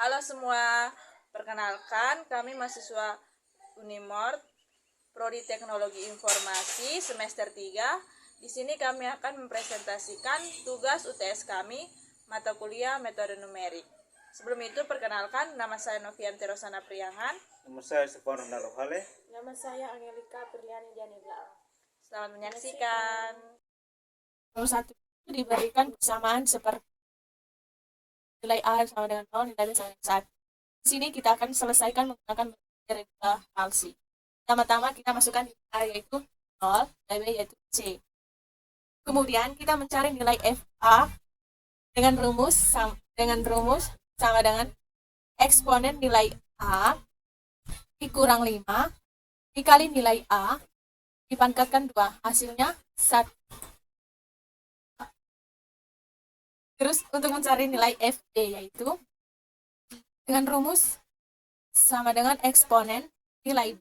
Halo semua, perkenalkan kami mahasiswa Unimort, Prodi Teknologi Informasi semester 3. Di sini kami akan mempresentasikan tugas UTS kami, mata kuliah metode numerik. Sebelum itu perkenalkan, nama saya Novianti Rosana Priangan. Nama saya Stefano Nalohale. Nama saya Angelika Berliani Janila. Selamat menyaksikan. Nomor 1 itu diberikan persamaan seperti nilai A sama dengan 0, nilai B sama dengan 1. Di sini kita akan selesaikan menggunakan regula falsi. Pertama-tama kita masukkan nilai A yaitu 0, nilai B yaitu C. Kemudian kita mencari nilai FA dengan rumus sama dengan eksponen nilai A dikurang 5 dikali nilai A dipangkatkan 2, hasilnya 1. Terus untuk mencari nilai FB yaitu dengan rumus sama dengan eksponen nilai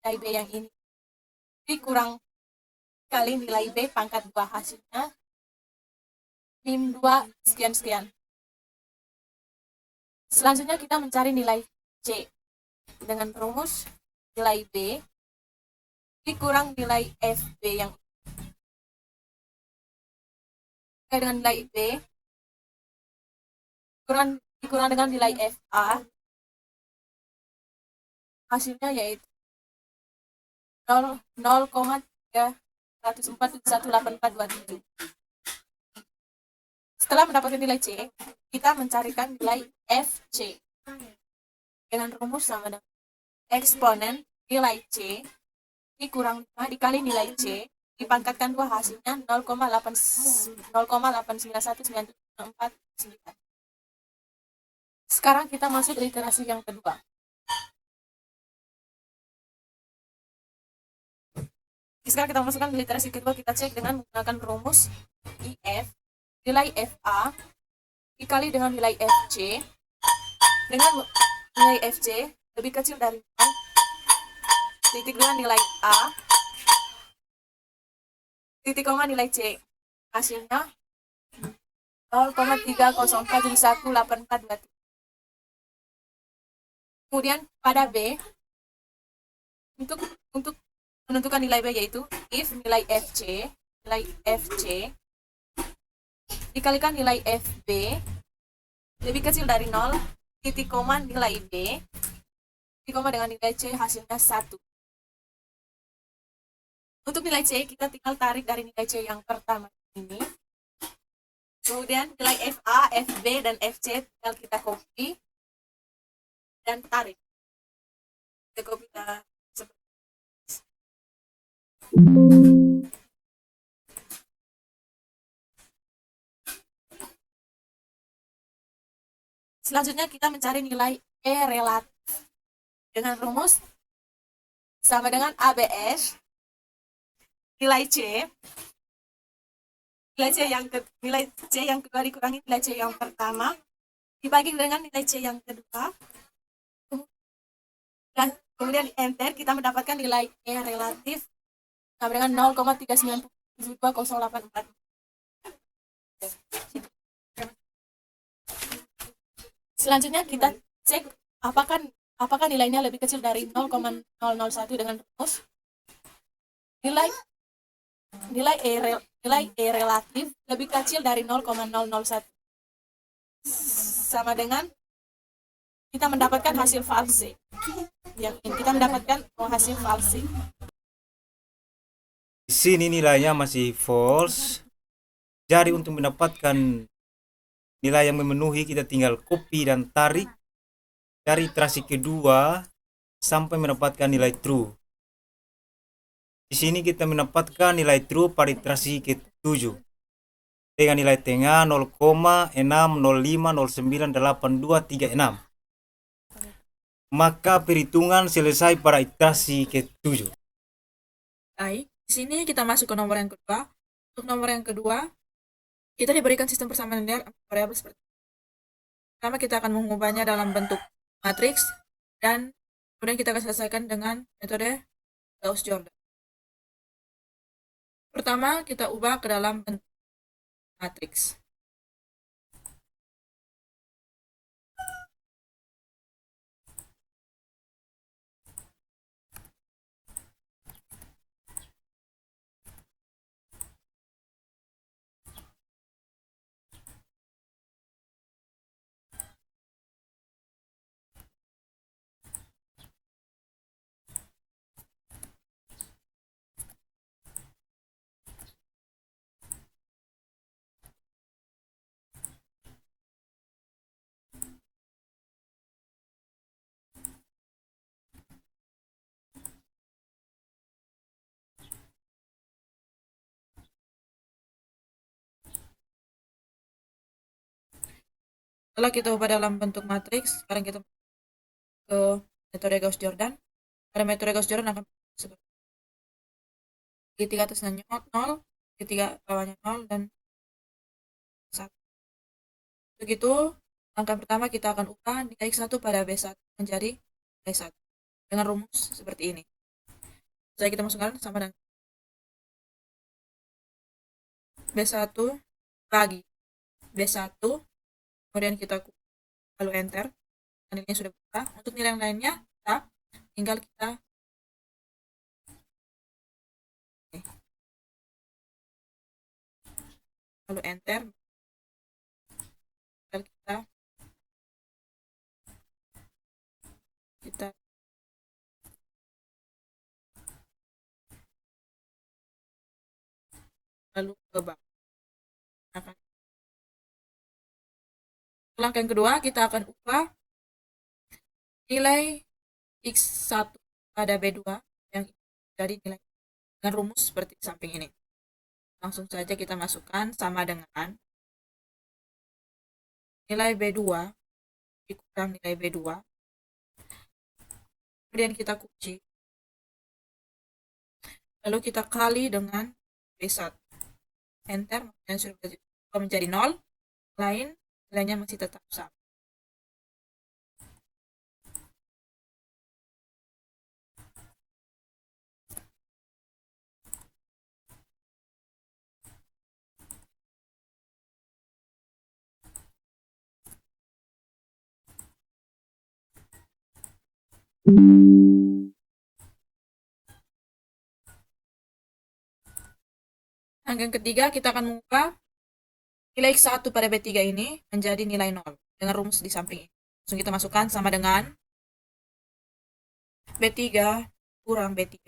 B yang ini dikurang kali nilai B pangkat 2, hasilnya min 2 sekian-sekian. Selanjutnya kita mencari nilai C dengan rumus nilai B dikurang nilai FB yang dengan nilai B dikurang dengan nilai FA, hasilnya yaitu 0,314,1827. Setelah mendapatkan nilai C, kita mencarikan nilai FC dengan rumus sama dengan eksponen nilai C dikurang 5 dikali nilai C dipangkatkan 2, hasilnya 0,891974. Sekarang kita masuk literasi yang kedua. Sekarang kita masukkan literasi kedua, kita cek dengan menggunakan rumus IF, nilai FA dikali dengan nilai FC, dengan nilai FC lebih kecil dari 0, titik dengan nilai A, titik koma nilai C, hasilnya 0,304718423. Kemudian pada B, untuk menentukan nilai B yaitu if nilai FC dikalikan nilai FB lebih kecil dari 0, titik koma nilai B, titik koma dengan nilai C, hasilnya 1. Untuk nilai C kita tinggal tarik dari nilai C yang pertama ini. Kemudian nilai FA, FB, dan FC tinggal kita copy dan tarik. Kita copy seperti selanjutnya kita mencari nilai E relatif dengan rumus sama dengan ABS nilai C yang kedua dikurangi nilai C yang pertama dibagi dengan nilai C yang kedua, dan kemudian enter, kita mendapatkan nilai E relatif sama dengan 0,3972084. Selanjutnya kita cek apakah nilainya lebih kecil dari 0,001 dengan rumus nilai E relatif lebih kecil dari 0,001 sama dengan kita mendapatkan hasil falsi. Kita mendapatkan hasil falsi. Di sini nilainya masih false. Jadi untuk mendapatkan nilai yang memenuhi kita tinggal copy dan tarik dari iterasi kedua sampai mendapatkan nilai true. Di sini kita mendapatkan nilai true pada iterasi ke-7 dengan nilai tengah 0,6050982236. Maka perhitungan selesai pada iterasi ke-7. Baik, di sini kita masuk ke nomor yang kedua. Untuk nomor yang kedua, kita diberikan sistem persamaan linear variabel seperti ini. Pertama kita akan mengubahnya dalam bentuk matriks dan kemudian kita akan selesaikan dengan metode Gauss-Jordan. Pertama kita ubah ke dalam bentuk matriks. Setelah kita ubah dalam bentuk matriks, sekarang kita ke metode Gauss-Jordan. Pada metode Gauss-Jordan akan seperti segitiga atasnya 0, segitiga bawahnya 0, dan 1. Begitu, langkah pertama kita akan ubah nilai X1 pada B1 menjadi nilai 1 dengan rumus seperti ini. Jadi kita masukkan sama dengan B1 bagi B1, kemudian kita lalu enter, nilainya sudah berubah. Untuk nilai yang lainnya tetap, tinggal kita lalu enter, tinggal kita lalu ke bawah. Langkah yang kedua, kita akan ubah nilai X1 pada B2 yang dari nilai dengan rumus seperti di samping ini. Langsung saja kita masukkan sama dengan nilai B2 dikurang nilai B2, kemudian kita kunci, lalu kita kali dengan B1, enter, dan sudah menjadi 0, lain nilainya masih tetap sama. Langkah yang ketiga, kita akan mengubah nilai X1 pada B3 ini menjadi nilai 0 dengan rumus di samping ini. Langsung kita masukkan sama dengan B3 kurang B3,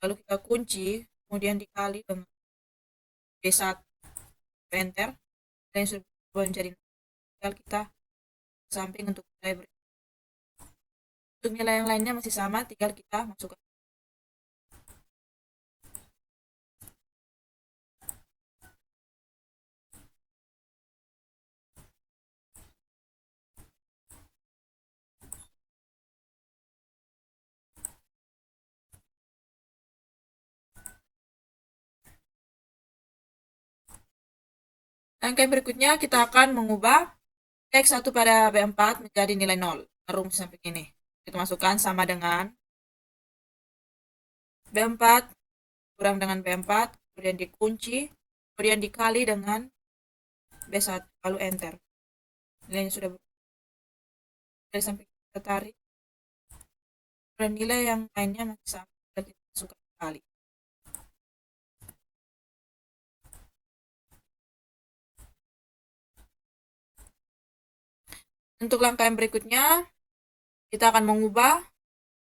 lalu kita kunci, kemudian dikali dengan B1, enter, dan sudah berubah menjadi 0. Tinggal kita samping untuk nilai berikutnya. Untuk nilai yang lainnya masih sama, tinggal kita masukkan. Langkah yang berikutnya kita akan mengubah X1 pada B4 menjadi nilai 0. Rumus samping ini. Kita masukkan sama dengan B4 kurang dengan B4, kemudian dikunci, kemudian dikali dengan B1, lalu enter. Nilainya sudah dari samping kita tarik. Dan nilai yang lainnya masih sama, kita masukkan kali. Untuk langkah yang berikutnya, kita akan mengubah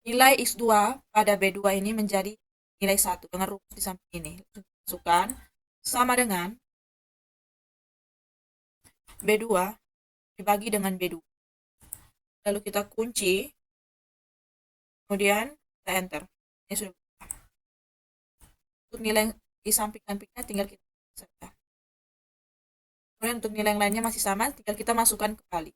nilai X2 pada B2 ini menjadi nilai 1 dengan rumus di samping ini. Masukkan sama dengan B2 dibagi dengan B2. Lalu kita kunci, kemudian kita enter. Ini sudah berubah. Untuk nilai di samping-sampingnya tinggal kita saja. Kemudian untuk nilai yang lainnya masih sama, tinggal kita masukkan kembali.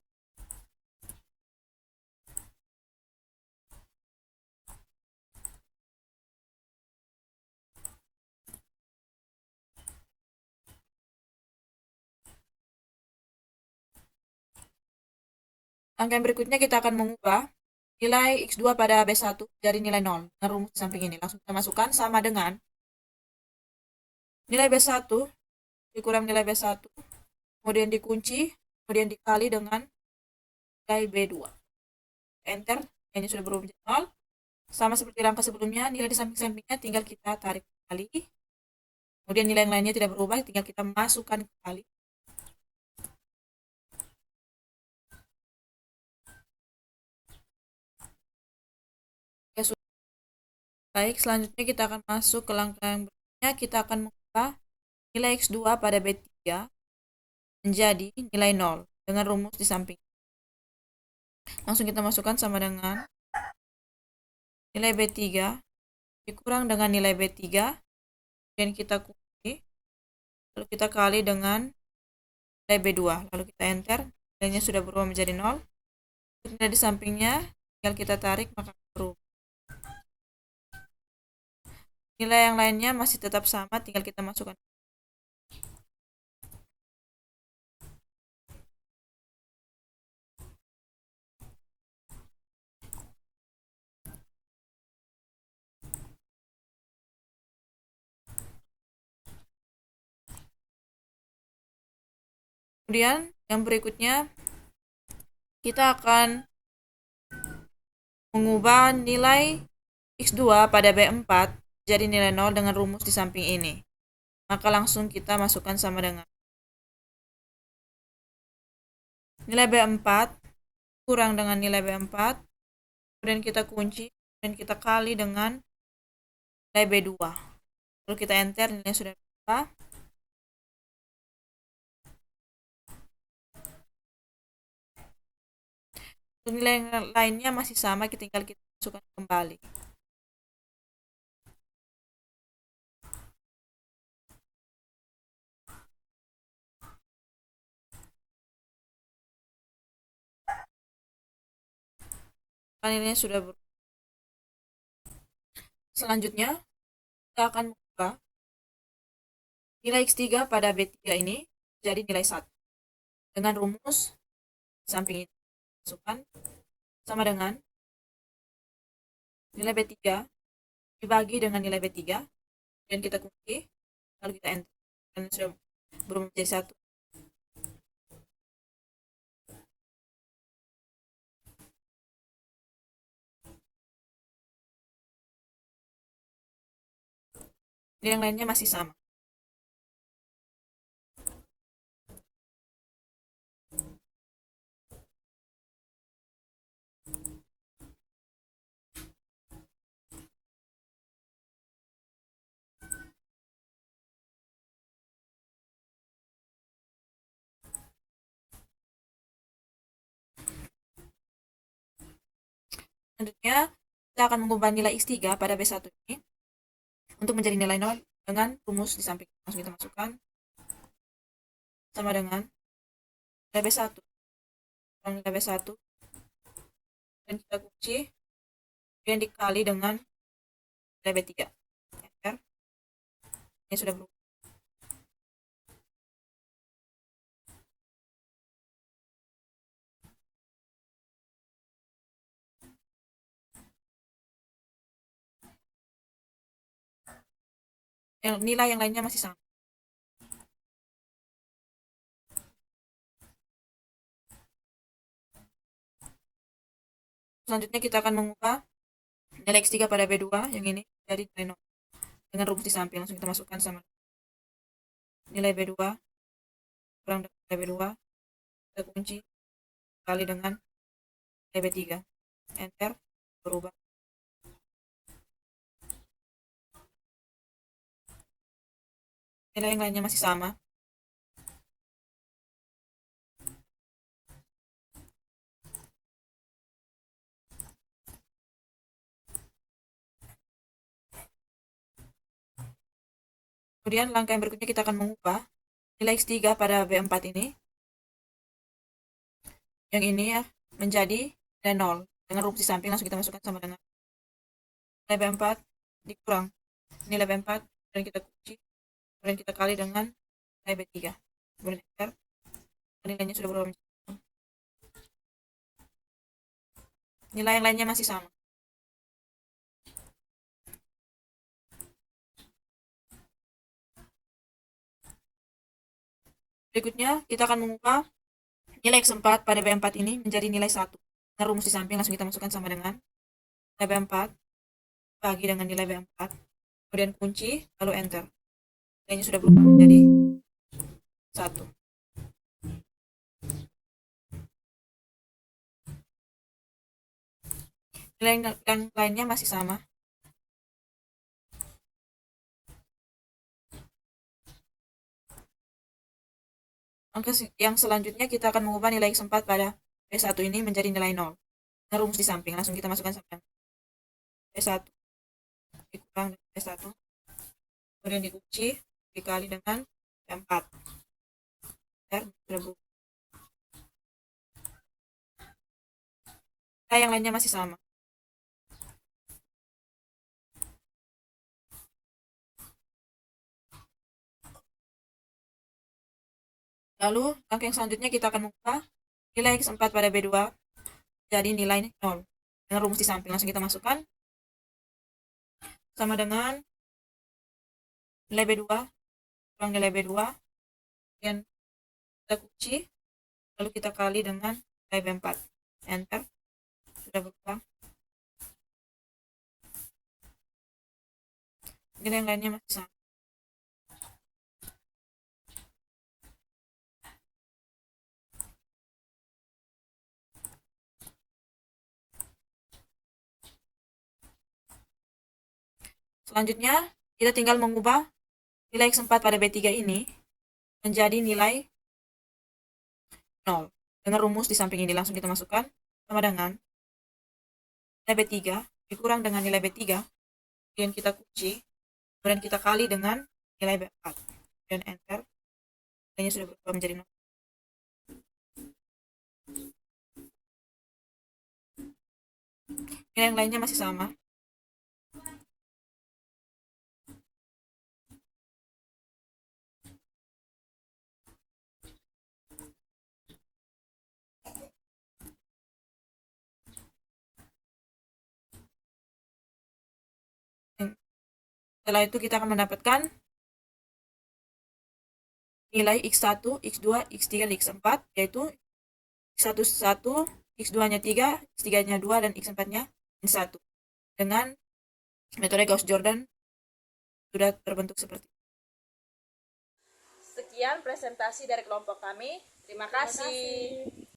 Langkah yang berikutnya kita akan mengubah nilai X2 pada B1 dari nilai 0 dengan rumus di samping ini. Langsung kita masukkan sama dengan nilai B1 dikurang nilai B1, kemudian dikunci, kemudian dikali dengan nilai B2. Enter, ini sudah berubah menjadi 0. Sama seperti langkah sebelumnya, nilai di samping-sampingnya tinggal kita tarik kembali. Kemudian nilai yang lainnya tidak berubah, tinggal kita masukkan kembali. Baik, selanjutnya kita akan masuk ke langkah yang berikutnya. Kita akan mengubah nilai X2 pada B3 menjadi nilai 0 dengan rumus di samping. Langsung kita masukkan sama dengan nilai B3 dikurang dengan nilai B3, dan kita kunci, lalu kita kali dengan nilai B2, lalu kita enter, nilainya sudah berubah menjadi 0. Nilai di sampingnya tinggal kita tarik maka berubah. Nilai yang lainnya masih tetap sama, tinggal kita masukkan. Kemudian yang berikutnya kita akan mengubah nilai X2 pada B4 jadi nilai 0 dengan rumus di samping ini. Maka langsung kita masukkan sama dengan nilai B4 kurang dengan nilai B4, kemudian kita kunci, dan kita kali dengan nilai B2. Lalu kita enter, nilainya sudah berubah. Nilai lainnya masih sama, tinggal kita masukkan kembali. Nilainya sudah berubah. Selanjutnya kita akan mengubah nilai X3 pada B3 ini jadi nilai 1 dengan rumus samping ini. Masukkan sama dengan nilai B3 dibagi dengan nilai B3, dan kita kunci, lalu kita enter, dan sudah berubah menjadi 1. Yang lainnya masih sama. Selanjutnya kita akan mengubah nilai X3 pada B1 ini untuk menjadi nilai 0 dengan rumus di samping. Langsung kita masukkan sama dengan nilai B1 kurang nilai B1, dan kita kunci, kemudian dikali dengan nilai B3. Enter. Ini sudah berubah. Nilai yang lainnya masih sama. Selanjutnya kita akan mengubah nilai X3 pada B2 yang ini jadi nilai 0 dengan rumus di samping. Langsung kita masukkan sama nilai B2 kurang dengan nilai B2, kita kunci, kali dengan nilai B3. Enter. Berubah. Nilai yang lainnya masih sama. Kemudian langkah yang berikutnya kita akan mengubah nilai X3 pada B4 ini, yang ini ya, menjadi nilai 0 dengan rumus di samping. Langsung kita masukkan sama dengan nilai B4 dikurang nilai B4, dan kita kunci, kemudian kita kali dengan nilai B3. Kemudian enter, nilainya sudah berubah. Nilai yang lainnya masih sama. Berikutnya kita akan mengubah nilai X4 pada B4 ini menjadi nilai 1 dengan rumus di samping. Langsung kita masukkan sama dengan nilai B4 bagi dengan nilai B4, kemudian kunci, lalu enter. Nilainya sudah berubah menjadi 1. Nilai yang lainnya masih sama. Yang selanjutnya kita akan mengubah nilai X4 pada B1 ini menjadi nilai 0 dengan rumus di samping. Langsung kita masukkan sama B1 dikurang dengan B1, kemudian dikunci, dikali dengan B4. Nilai yang lainnya masih sama. Lalu langkah yang selanjutnya kita akan mengubah nilai X4 pada B2 jadi nilai 0 dengan rumus di samping. Langsung kita masukkan sama dengan nilai B2 kurang nilai B2, kemudian kita kunci, lalu kita kali dengan nilai B4. Enter. Sudah berubah. Nilai yang lainnya masih sama. Selanjutnya, kita tinggal mengubah nilai X4 pada B3 ini menjadi nilai 0. Dengan rumus di samping ini langsung kita masukkan sama dengan nilai B3 dikurang dengan nilai B3, kemudian kita kunci, kemudian kita kali dengan nilai B4. Dan enter. Nilainya sudah berubah menjadi 0. Nilai yang lainnya masih sama. Setelah itu kita akan mendapatkan nilai X1, X2, X3, dan X4, yaitu X1 1, X2-nya 3, X3-nya 2, dan X4-nya 1. Dengan metode Gauss-Jordan sudah terbentuk seperti ini. Sekian presentasi dari kelompok kami. Terima kasih.